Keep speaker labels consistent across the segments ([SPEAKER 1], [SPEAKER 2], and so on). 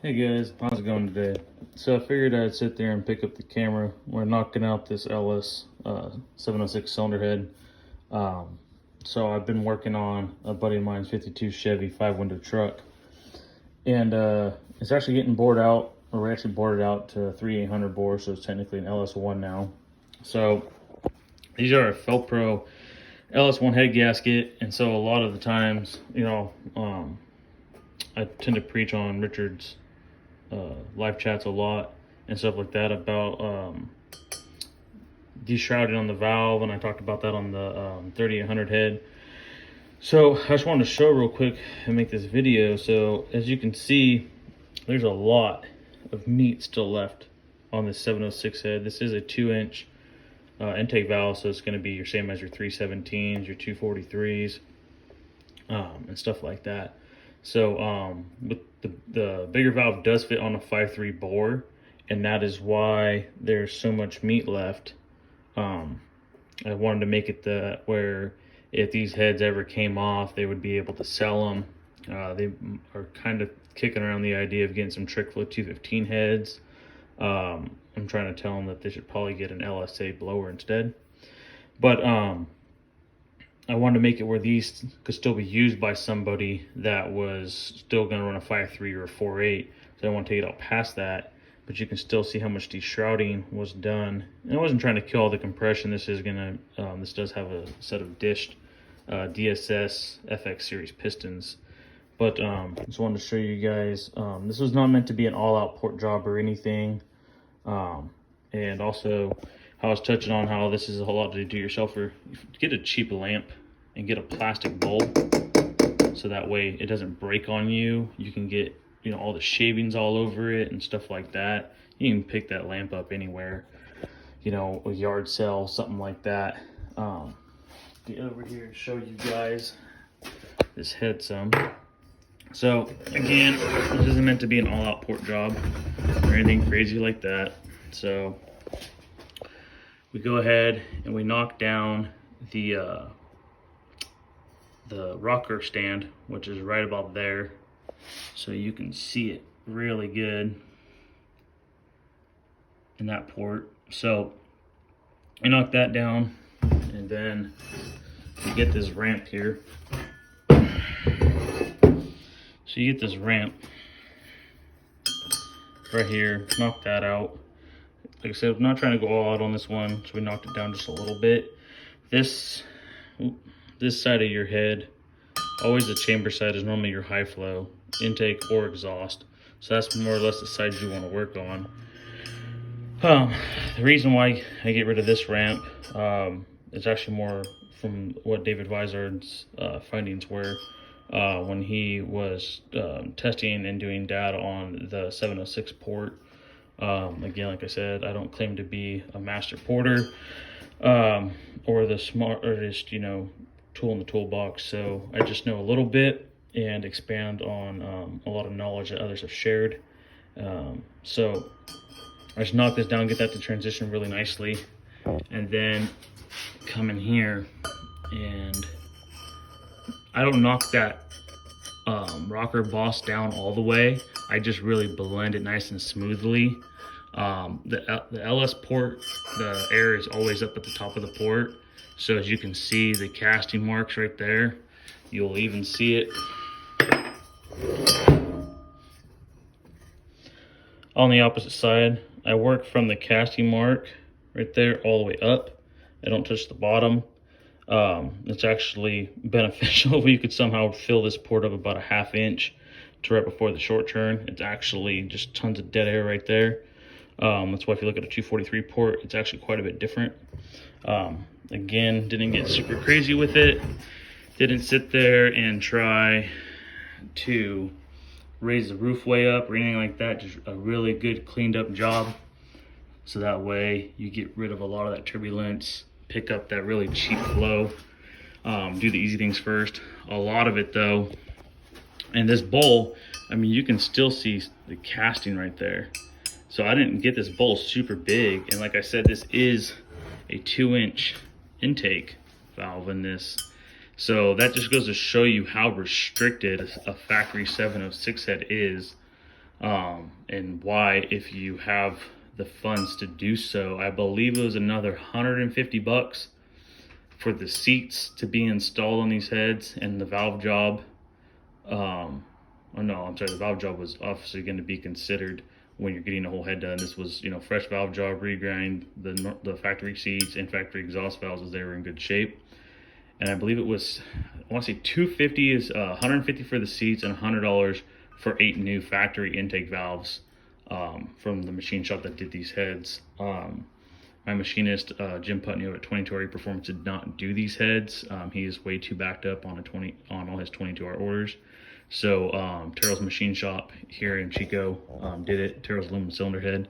[SPEAKER 1] Hey guys, how's it going today? So I figured I'd sit there and pick up the camera. We're knocking out this LS 706 cylinder head. So I've been working on a buddy of mine's 52 Chevy 5-window truck. And it's actually getting bored out, or we actually bored it out to 3800 bore, so it's technically an LS1 now. So these are a Felpro LS1 head gasket, and so a lot of the times, I tend to preach on Richard's live chats a lot and stuff like that about deshrouding on the valve, and I talked about that on the 3800 head. So I just wanted to show real quick and make this video. So as you can see, there's a lot of meat still left on this 706 head. This is a 2-inch intake valve, so it's going to be your same as your 317s, your 243s, and stuff like that. So with the bigger valve does fit on a 5.3 bore, and that is why there's so much meat left. I wanted to make it where if these heads ever came off, they would be able to sell them. They are kind of kicking around the idea of getting some Trick-Flow 215 heads. I'm trying to tell them that they should probably get an LSA blower instead. But I wanted to make it where these could still be used by somebody that was still going to run a 5.3 or a 4.8. So I want to take it out past that, but you can still see how much deshrouding was done. And I wasn't trying to kill all the compression. This does have a set of dished DSS FX series pistons. But just wanted to show you guys. This was not meant to be an all-out port job or anything. And also, I was touching on how this is a whole lot to do yourself. Or get a cheap lamp and get a plastic bowl, so that way it doesn't break on you. You can get all the shavings all over it and stuff like that. You can pick that lamp up anywhere, a yard sale, something like that. Get over here and show you guys this head some. So again, this isn't meant to be an all-out port job or anything crazy like that. So we go ahead and we knock down the rocker stand, which is right about there, so you can see it really good in that port. So we knock that down, and then you get this ramp here. So you get this ramp right here, knock that out. Like I said, I'm not trying to go all out on this one, so we knocked it down just a little bit. This side of your head, always the chamber side, is normally your high flow intake or exhaust. So that's more or less the side you want to work on. The reason why I get rid of this ramp is actually more from what David Vizard's findings were when he was testing and doing data on the 706 port. Again, like I said, I don't claim to be a master porter or the smartest, tool in the toolbox. So I just know a little bit and expand on a lot of knowledge that others have shared. So I just knock this down, get that to transition really nicely, and then come in here, and I don't knock that rocker boss down all the way. I just really blend it nice and smoothly. The LS port, the air is always up at the top of the port. So as you can see, the casting marks right there, you'll even see it on the opposite side. I work from the casting mark right there all the way up. I don't touch the bottom. It's actually beneficial if you could somehow fill this port up about a 1/2 inch to right before the short turn. It's actually just tons of dead air right there. That's why if you look at a 243 port, it's actually quite a bit different. Again, didn't get super crazy with it. Didn't sit there and try to raise the roof way up or anything like that. Just a really good cleaned up job. So that way you get rid of a lot of that turbulence, pick up that really cheap flow, do the easy things first. A lot of it though, and this bowl, I mean, you can still see the casting right there. So I didn't get this bowl super big, and like I said, this is a 2-inch intake valve in this. So that just goes to show you how restricted a factory 706 head is. and why, if you have the funds to do so. I believe it was another 150 bucks for the seats to be installed on these heads, and the valve job. Oh no, I'm sorry, the valve job was obviously going to be considered when you're getting a whole head done. This was, you know, fresh valve job, regrind, the factory seats and factory exhaust valves as they were in good shape. And I believe it was, I want to say 250 is 150 for the seats and $100 for 8 new factory intake valves from the machine shop that did these heads. My machinist, Jim Putney over at 22RE Performance, did not do these heads. He is way too backed up on all his 22R orders. So Terrell's Machine Shop here in Chico did it. Terrell's aluminum cylinder head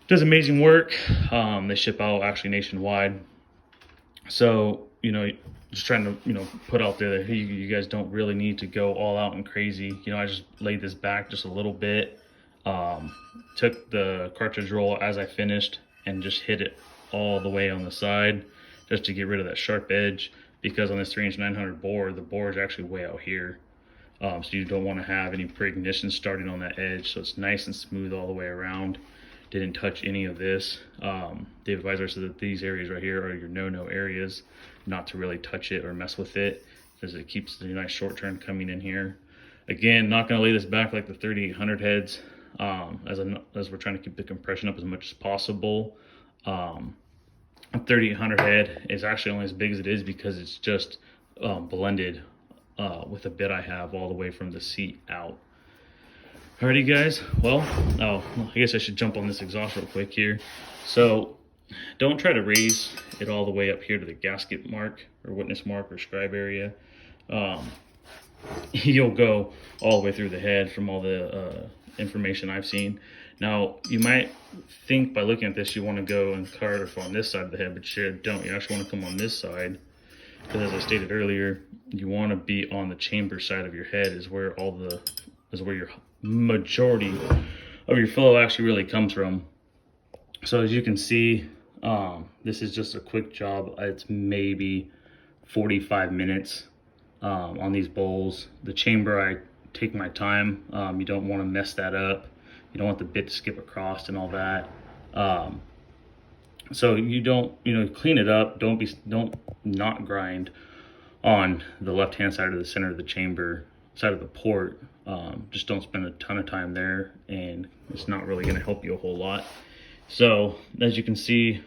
[SPEAKER 1] does amazing work. They ship out actually nationwide. So, you know, just trying to, you know, put out there that, hey, you guys don't really need to go all out and crazy. You know, I just laid this back just a little bit, took the cartridge roll as I finished and just hit it all the way on the side just to get rid of that sharp edge, because on this 3-inch 900 bore, the bore is actually way out here. So you don't want to have any pre-ignition starting on that edge, so it's nice and smooth all the way around. Didn't touch any of this. The advisor said that these areas right here are your no-no areas, not to really touch it or mess with it, because it keeps the nice short turn coming in here. Again, not going to lay this back like the 3800 heads, as we're trying to keep the compression up as much as possible. A 3800 head is actually only as big as it is because it's just blended with a bit I have all the way from the seat out. Alrighty guys, well, I guess I should jump on this exhaust real quick here. So don't try to raise it all the way up here to the gasket mark or witness mark or scribe area. You'll go all the way through the head from all the information I've seen. Now, you might think by looking at this you want to go and carve on this side of the head, but you don't. You actually want to come on this side, because as I stated earlier, you want to be on the chamber side of your head is where your majority of your flow actually really comes from. So as you can see, this is just a quick job. It's maybe 45 minutes on these bowls. The chamber, I take my time. You don't want to mess that up. You don't want the bit to skip across and all that. So you don't, clean it up. Don't not grind on the left hand side of the center of the chamber side of the port. Just don't spend a ton of time there, and it's not really going to help you a whole lot. So as you can see,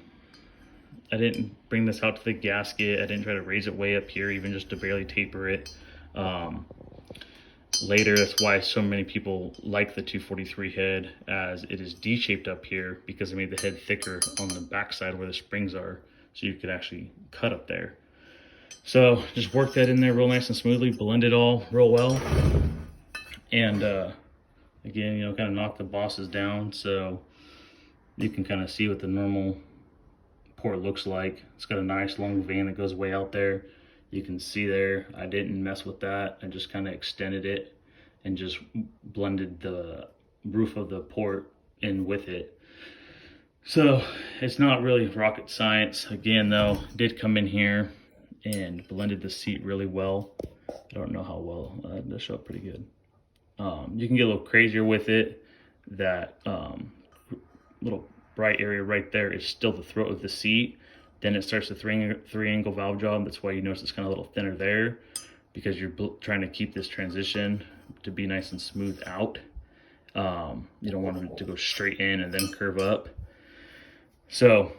[SPEAKER 1] I didn't bring this out to the gasket. I didn't try to raise it way up here, even just to barely taper it. Later, that's why so many people like the 243 head, as it is D-shaped up here because I made the head thicker on the backside where the springs are, so you could actually cut up there. So just work that in there real nice and smoothly, blend it all real well, and again, kind of knock the bosses down so you can kind of see what the normal port looks like. It's got a nice long vein that goes way out there. You can see there, I didn't mess with that. I just kind of extended it and just blended the roof of the port in with it. So it's not really rocket science. Again though, did come in here and blended the seat really well. I don't know how well, it does show up pretty good. You can get a little crazier with it. That little bright area right there is still the throat of the seat. Then it starts the three angle valve job. That's why you notice it's kind of a little thinner there, because you're trying to keep this transition to be nice and smooth out. You don't want it to go straight in and then curve up. So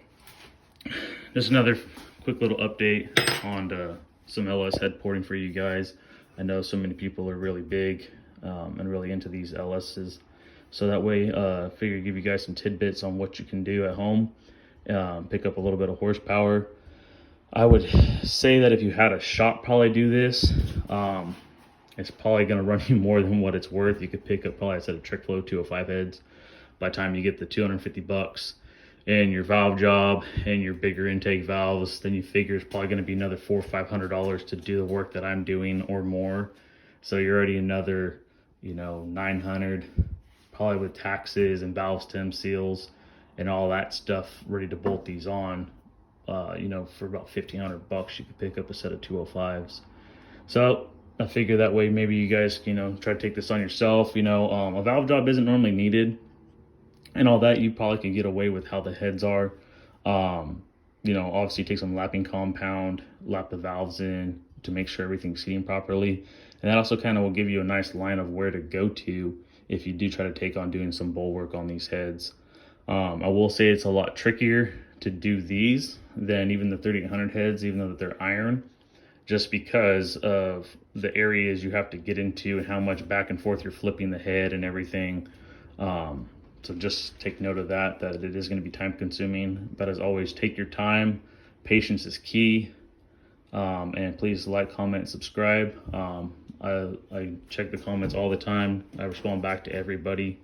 [SPEAKER 1] just another quick little update on some LS head porting for you guys. I know so many people are really big and really into these LSs. So that way, figure give you guys some tidbits on what you can do at home. Pick up a little bit of horsepower. I would say that if you had a shop probably do this, it's probably going to run you more than what it's worth. You could pick up probably a set of Trick Flow 205 heads. By the time you get the 250 bucks and your valve job and your bigger intake valves, then you figure it's probably going to be another $400 or $500 to do the work that I'm doing or more. So you're already another, $900, probably with taxes and valve stem seals and all that stuff ready to bolt these on. For about $1,500 you could pick up a set of 205s. So I figure that way maybe you guys, try to take this on yourself. A valve job isn't normally needed and all that. You probably can get away with how the heads are. Obviously take some lapping compound, lap the valves in to make sure everything's seating properly. And that also kind of will give you a nice line of where to go to if you do try to take on doing some bowl work on these heads. I will say it's a lot trickier to do these than even the 3800 heads, even though they're iron, just because of the areas you have to get into and how much back and forth you're flipping the head and everything. So just take note of that it is going to be time consuming, but as always, take your time. Patience is key. And please like, comment, subscribe. I check the comments all the time. I respond back to everybody.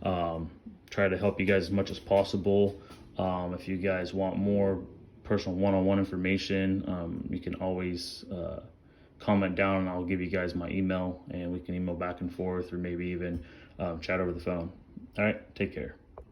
[SPEAKER 1] Try to help you guys as much as possible. If you guys want more personal one-on-one information, you can always comment down and I'll give you guys my email and we can email back and forth, or maybe even chat over the phone. All right, take care.